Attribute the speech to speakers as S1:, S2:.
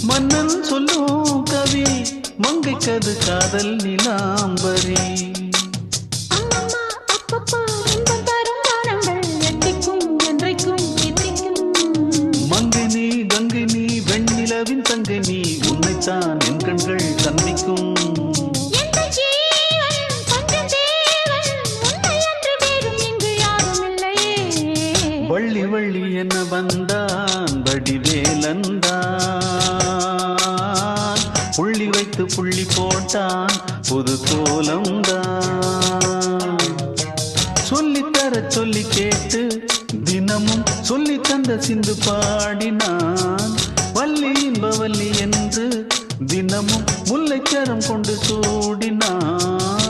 S1: மன்னன் சொல்லும் கவி மங்கைக்கது காதல் நிலாம்பரி மங்கினி கங்கினி வெண்ணிலவின் தங்கினி உன்னைத்தான் என் கண்கள் சந்திக்கும் வள்ளி வள்ளி என்ன வந்தான் வடிவேலந்தான் புள்ளி வைத்து புள்ளி போட்டான் புது கோலம்தான் சொல்லித்தர சொல்லி கேட்டு தினமும் சொல்லி தந்த சிந்து பாடினான் வள்ளி இன்பவல்லி என்று தினமும் முல்லைச்சரம் கொண்டு சூடினான்